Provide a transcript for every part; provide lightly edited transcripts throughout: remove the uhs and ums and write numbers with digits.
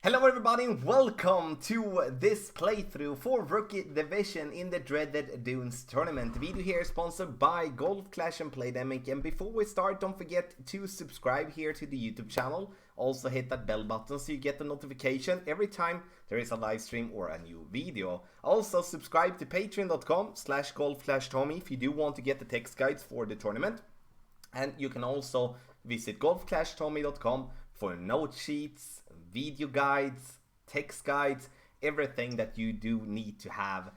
Hello everybody and welcome to this playthrough for Rookie Division in the dreaded Dunes tournament. The video here is sponsored by Golf Clash and Playdemic, and before we start, don't forget to subscribe here to the YouTube channel. Also hit that bell button so you get the notification every time there is a live stream or a new video. Also subscribe to patreon.com/golfclashtommy if you do want to get the text guides for the tournament. And you can also visit golfclashtommy.com for note sheets, video guides, text guides, everything that you do need to have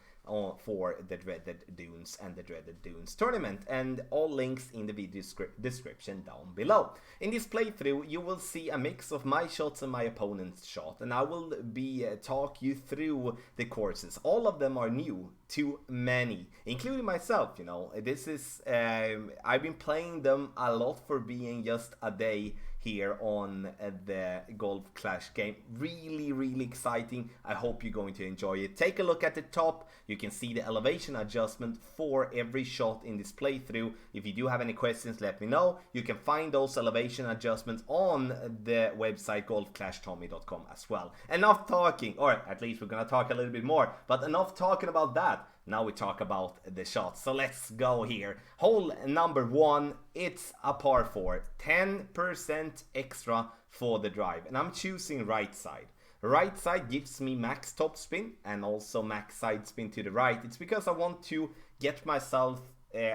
for the dreaded Dunes and the dreaded Dunes tournament, and all links in the video description down below. In this playthrough you will see a mix of my shots and my opponent's shot, and I will be talk you through the courses. All of them are new to many, including myself. You know, this is I've been playing them a lot for being just a day here on the Golf Clash game. Really exciting. I hope you're going to enjoy it. Take a look at the top. You can see the elevation adjustment for every shot in this playthrough. If you do have any questions, let me know. You can find those elevation adjustments on the website golfclashtommy.com as well. Enough talking, or at least we're gonna talk a little bit more, but enough talking about that. Now we talk about the shots. So let's go here. Hole number 1, it's a par 4. 10% extra for the drive. And I'm choosing right side. Right side gives me max top spin and also max side spin to the right. It's because I want to get myself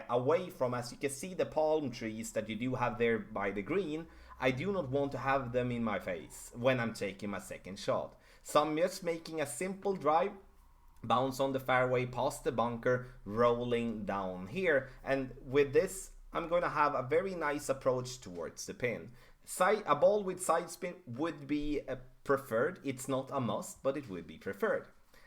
away from, as you can see, the palm trees that you do have there by the green. I do not want to have them in my face when I'm taking my second shot. So I'm just making a simple drive. Bounce on the fairway, past the bunker, rolling down here. And with this, I'm going to have a very nice approach towards the pin. A ball with side spin would be preferred. It's not a must, but it would be preferred.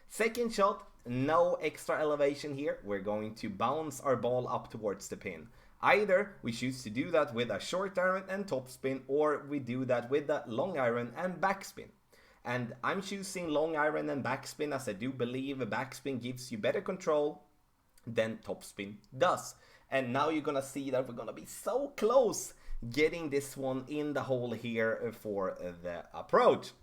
Second shot, no extra elevation here. We're going to bounce our ball up towards the pin. Either we choose to do that with a short iron and topspin, or we do that with a long iron and backspin. And I'm choosing long iron and backspin as I do believe a backspin gives you better control than topspin does. And now you're gonna see that we're gonna be so close getting this one in the hole here for the approach.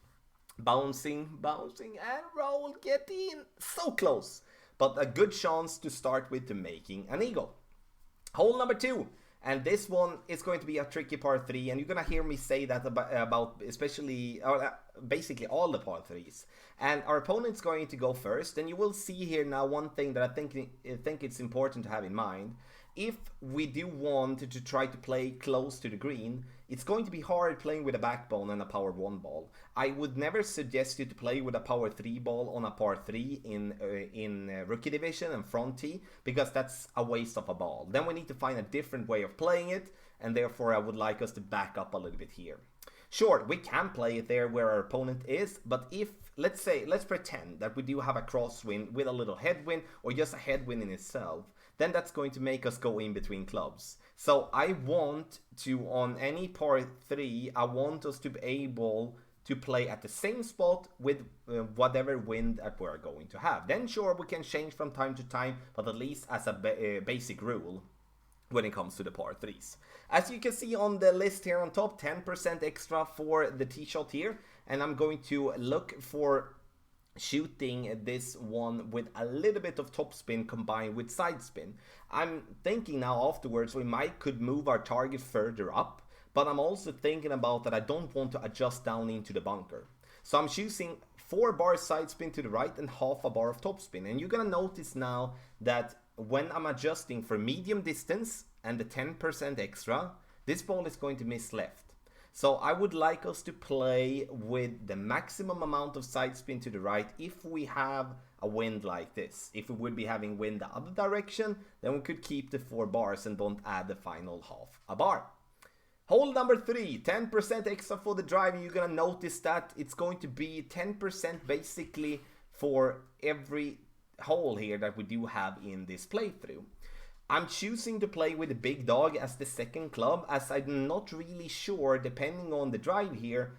Bouncing and roll, get in, so close. But a good chance to start with to making an eagle. Hole number 2. And this one is going to be a tricky par 3, and you're gonna hear me say that about especially, basically all the par 3s. And our opponent's going to go first, and you will see here now one thing that I think it's important to have in mind. If we do want to try to play close to the green, it's going to be hard playing with a backbone and a power 1 ball. I would never suggest you to play with a power 3 ball on a par 3 in Rookie Division and front tee, because that's a waste of a ball. Then we need to find a different way of playing it, and therefore I would like us to back up a little bit here. Sure, we can play it there where our opponent is, but if, let's pretend that we do have a crosswind with a little headwind, or just a headwind in itself, then that's going to make us go in between clubs. So I want to, on any par 3, I want us to be able to play at the same spot with whatever wind that we're going to have. Then sure, we can change from time to time, but at least as a basic rule when it comes to the par 3s. As you can see on the list here on top, 10% extra for the tee shot here, and I'm going to look for shooting this one with a little bit of topspin combined with side spin. I'm thinking now afterwards we could move our target further up, but I'm also thinking about that I don't want to adjust down into the bunker. So I'm choosing 4 bars side spin to the right and half a bar of topspin. And you're gonna notice now that when I'm adjusting for medium distance and the 10% extra, this ball is going to miss left. So I would like us to play with the maximum amount of side spin to the right if we have a wind like this. If we would be having wind the other direction, then we could keep the 4 bars and don't add the final half a bar. Hole number 3, 10% extra for the drive. You're gonna notice that it's going to be 10% basically for every hole here that we do have in this playthrough. I'm choosing to play with the big dog as the second club, as I'm not really sure, depending on the drive here,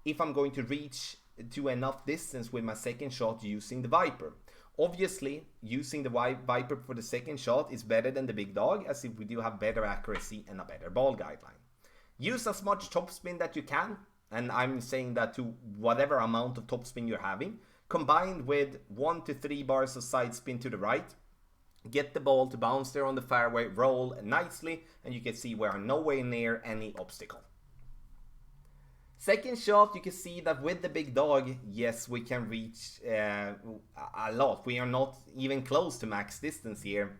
if I'm going to reach to enough distance with my second shot using the Viper. Obviously, using the Viper for the second shot is better than the big dog, as if we do have better accuracy and a better ball guideline. Use as much topspin that you can. and I'm saying that to whatever amount of topspin you're having, combined with 1 to 3 bars of side spin to the right, get the ball to bounce there on the fairway, roll nicely, and you can see we are nowhere near any obstacle. Second shot, you can see that with the big dog, yes, we can reach a lot. We are not even close to max distance here.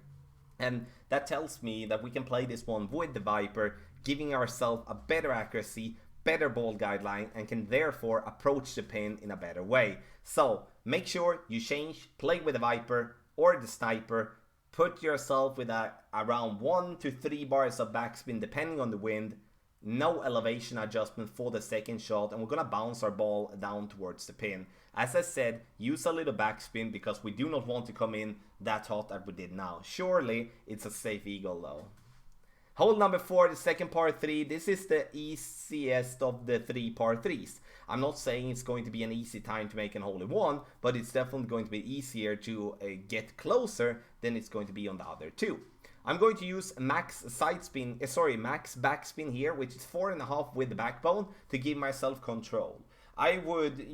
And that tells me that we can play this one with the Viper, giving ourselves a better accuracy, better ball guideline, and can therefore approach the pin in a better way. So make sure you change, play with the Viper or the Sniper. Put yourself with around 1 to 3 bars of backspin depending on the wind. No elevation adjustment for the second shot, and we're gonna bounce our ball down towards the pin. As I said, use a little backspin because we do not want to come in that hot as we did now. Surely it's a safe eagle though. Hole number 4, the second par 3. This is the easiest of the 3 par 3s. I'm not saying it's going to be an easy time to make an hole in one, but it's definitely going to be easier to get closer than it's going to be on the other 2. I'm going to use max backspin here, which is 4.5 with the backbone, to give myself control. I would,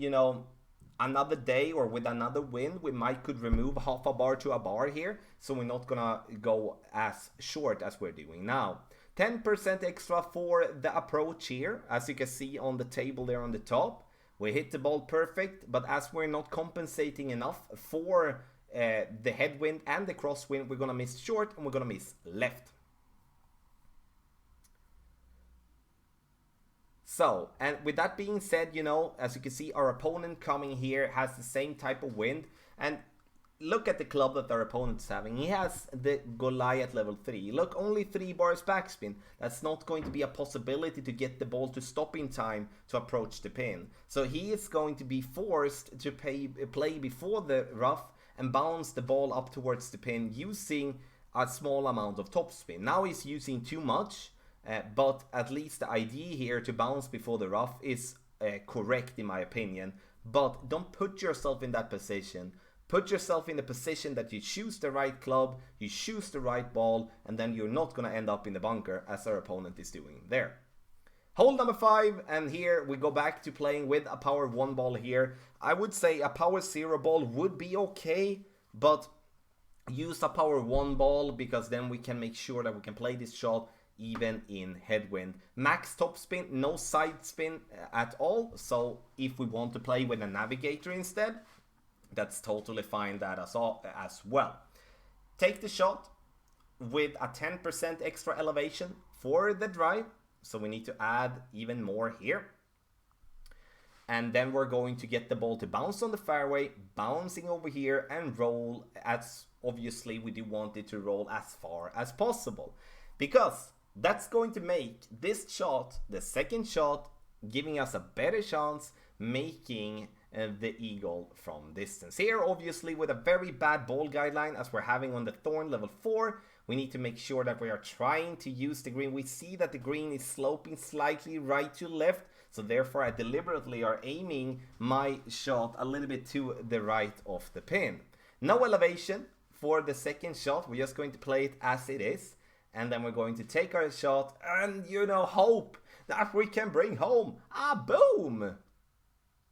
another day or with another wind, we could remove half a bar to a bar here, so we're not gonna go as short as we're doing now. 10% extra for the approach here, as you can see on the table there on the top. We hit the ball perfect, but as we're not compensating enough for the headwind and the crosswind, we're gonna miss short and we're gonna miss left. So, and with that being said, as you can see, our opponent coming here has the same type of wind, and look at the club that our opponent is having. He has the Goliath level 3. Look, only 3 bars backspin. That's not going to be a possibility to get the ball to stop in time to approach the pin. So he is going to be forced to play before the rough and bounce the ball up towards the pin using a small amount of topspin. Now he's using too much, but at least the idea here to bounce before the rough is correct in my opinion. But don't put yourself in that position. Put yourself in the position that you choose the right club, you choose the right ball, and then you're not going to end up in the bunker as our opponent is doing there. Hole number 5, and here we go back to playing with a power 1 ball here. I would say a power 0 ball would be okay, but use a power 1 ball because then we can make sure that we can play this shot even in headwind. Max topspin, no side spin at all, so if we want to play with a navigator instead, that's totally fine that as well. Take the shot with a 10% extra elevation for the drive. So we need to add even more here. And then we're going to get the ball to bounce on the fairway, bouncing over here and roll, as obviously we do want it to roll as far as possible. Because that's going to make this shot, the second shot, giving us a better chance making the eagle from distance. Here, obviously, with a very bad ball guideline as we're having on the Thorn level 4, we need to make sure that we are trying to use the green. We see that the green is sloping slightly right to left, so therefore I deliberately are aiming my shot a little bit to the right of the pin. No elevation for the second shot. We're just going to play it as it is, and then we're going to take our shot and, hope that we can bring home a boom.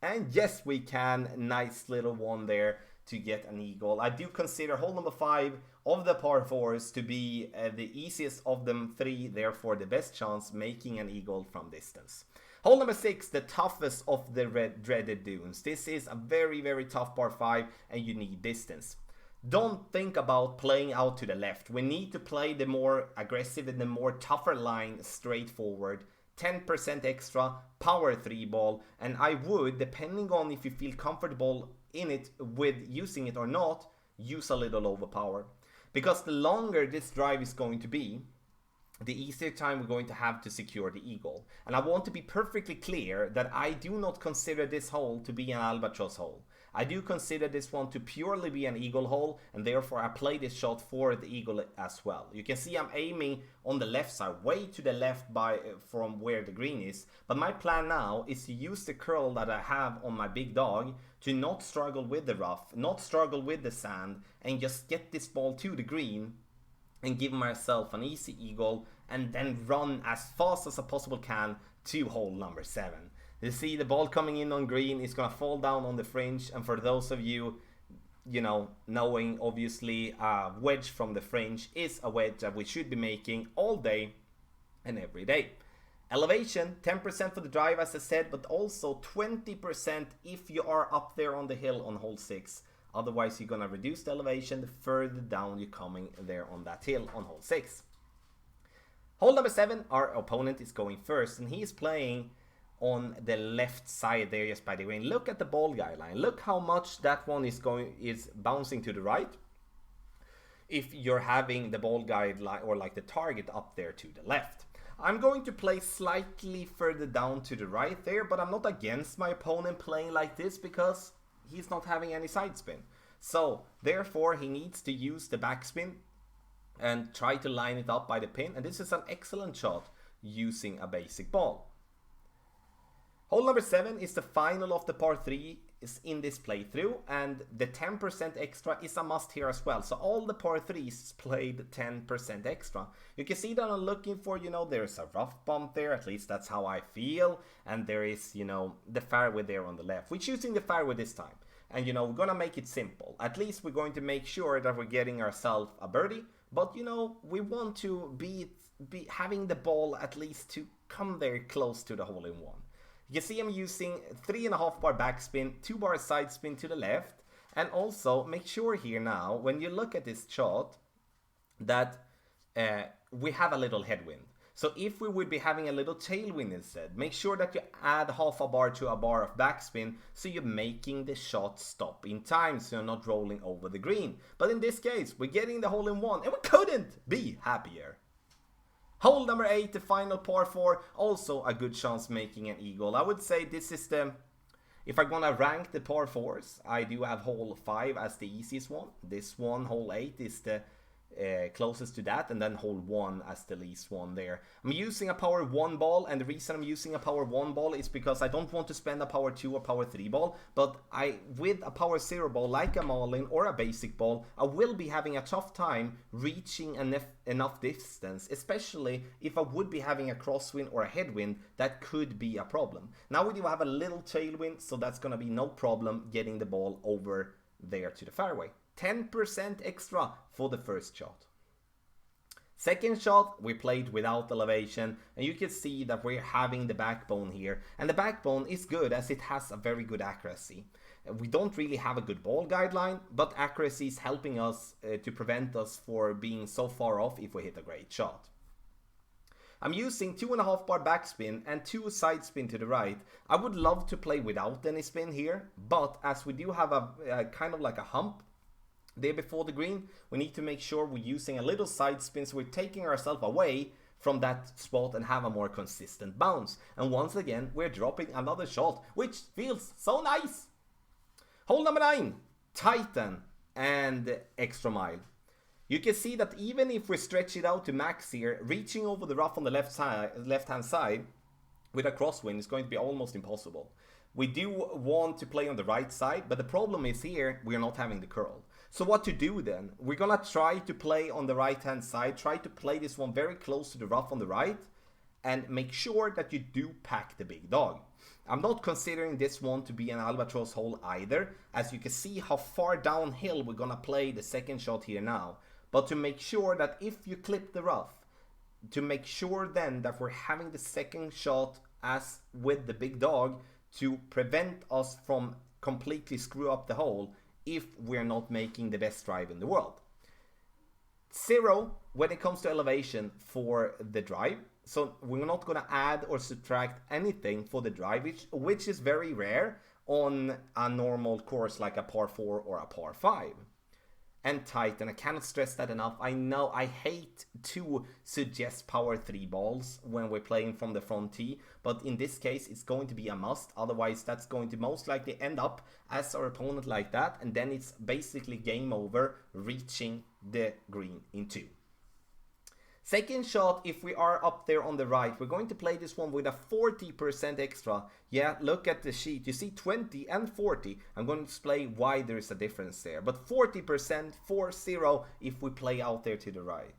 And yes, we can. Nice little one there to get an eagle. I do consider hole number 5 of the par 4s to be the easiest of them 3, therefore the best chance making an eagle from distance. Hole number 6, the toughest of the dreaded dunes. This is a very, very tough par 5 and you need distance. Don't think about playing out to the left. We need to play the more aggressive and the more tougher line straight forward. 10% extra, power 3 ball, and I would, depending on if you feel comfortable in it with using it or not, use a little overpower. Because the longer this drive is going to be, the easier time we're going to have to secure the eagle. And I want to be perfectly clear that I do not consider this hole to be an albatross hole. I do consider this one to purely be an eagle hole, and therefore I play this shot for the eagle as well. You can see I'm aiming on the left side, way to the left from where the green is. But my plan now is to use the curl that I have on my big dog to not struggle with the rough, not struggle with the sand, and just get this ball to the green and give myself an easy eagle, and then run as fast as I possibly can to hole number 7. You see the ball coming in on green, it's gonna fall down on the fringe, and for those of you, you know, knowing obviously a wedge from the fringe is a wedge that we should be making all day and every day. Elevation, 10% for the drive as I said, but also 20% if you are up there on the hill on hole 6. Otherwise you're gonna reduce the elevation the further down you're coming there on that hill on hole 6. Hole number 7, our opponent is going first, and he is playing on the left side there just by the green. Look at the ball guideline. Look how much that one is bouncing to the right. If you're having the ball guideline or like the target up there to the left. I'm going to play slightly further down to the right there, but I'm not against my opponent playing like this because he's not having any side spin. So therefore he needs to use the backspin and try to line it up by the pin, and this is an excellent shot using a basic ball. Hole number 7 is the final of the par 3 is in this playthrough, and the 10% extra is a must here as well. So all the par 3s played 10% extra. You can see that I'm looking for, you know, there's a rough bump there, at least that's how I feel, and there is, you know, the fairway there on the left. We're choosing the fairway this time, and you know, we're gonna make it simple. At least we're going to make sure that we're getting ourselves a birdie, but you know, we want to be having the ball at least to come very close to the hole-in-one. You can see I'm using 3.5 bar backspin, 2 bar side spin to the left, and also make sure here now, when you look at this shot, that we have a little headwind. So if we would be having a little tailwind instead, make sure that you add half a bar to a bar of backspin, so you're making the shot stop in time, so you're not rolling over the green. But in this case, we're getting the hole-in-one, and we couldn't be happier. Hole number 8, the final par 4, also a good chance making an eagle. I would say this is the, if I'm gonna rank the par 4s, I do have hole 5 as the easiest one. This one, hole 8, is the closest to that, and then hole 1 as the least one there. I'm using a power 1 ball, and the reason I'm using a power 1 ball is because I don't want to spend a power 2 or power 3 ball, but with a power 0 ball like a Marlin or a basic ball, I will be having a tough time reaching enough distance, especially if I would be having a crosswind or a headwind. That could be a problem. Now we do have a little tailwind, so that's gonna be no problem getting the ball over there to the fairway. 10% extra for the first shot. Second shot, we played without elevation, and you can see that we're having the backbone here, and the backbone is good as it has a very good accuracy. We don't really have a good ball guideline, but accuracy is helping us to prevent us for being so far off if we hit a great shot. I'm using 2.5 bar backspin and 2 side spin to the right. I would love to play without any spin here, but as we do have a kind of like a hump there before the green, we need to make sure we're using a little side spin, so we're taking ourselves away from that spot and have a more consistent bounce. And once again, we're dropping another shot, which feels so nice. Hole number 9, Titan and extra mile. You can see that even if we stretch it out to max here, reaching over the rough on the left-hand side with a crosswind is going to be almost impossible. We do want to play on the right side, but the problem is here, we're not having the curl. So what to do then? We're gonna try to play on the right hand side, try to play this one very close to the rough on the right, and make sure that you do pack the big dog. I'm not considering this one to be an albatross hole either, as you can see how far downhill we're gonna play the second shot here now. But to make sure that if you clip the rough, to make sure then that we're having the second shot as with the big dog to prevent us from completely screw up the hole if we're not making the best drive in the world. 0 when it comes to elevation for the drive. So we're not going to add or subtract anything for the drive, which is very rare on a normal course like a par 4 or a par 5. And tight, and I cannot stress that enough. I know I hate to suggest power 3 balls when we're playing from the front tee, but in this case it's going to be a must. Otherwise that's going to most likely end up as our opponent like that, and then it's basically game over reaching the green in 2. Second shot, if we are up there on the right, we're going to play this one with a 40% extra. Yeah, look at the sheet. You see 20 and 40. I'm going to explain why there is a difference there. But 40% 40 if we play out there to the right.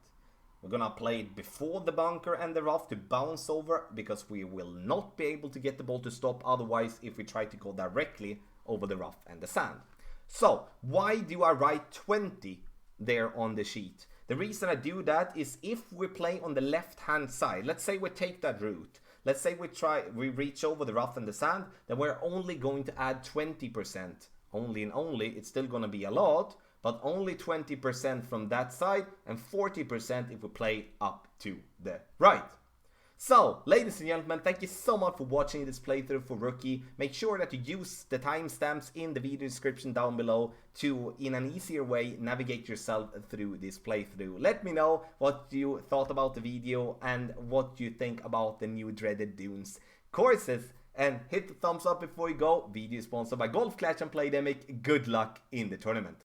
We're gonna play it before the bunker and the rough to bounce over, because we will not be able to get the ball to stop otherwise if we try to go directly over the rough and the sand. So, why do I write 20 there on the sheet? The reason I do that is if we play on the left hand side, let's say we take that route, let's say we reach over the rough and the sand, then we're only going to add 20%. Only and only, it's still going to be a lot, but only 20% from that side and 40% if we play up to the right. So, ladies and gentlemen, thank you so much for watching this playthrough for Rookie. Make sure that you use the timestamps in the video description down below to, in an easier way, navigate yourself through this playthrough. Let me know what you thought about the video and what you think about the new Dreaded Dunes courses. And hit the thumbs up before you go. Video is sponsored by Golf Clash and Playdemic. Good luck in the tournament.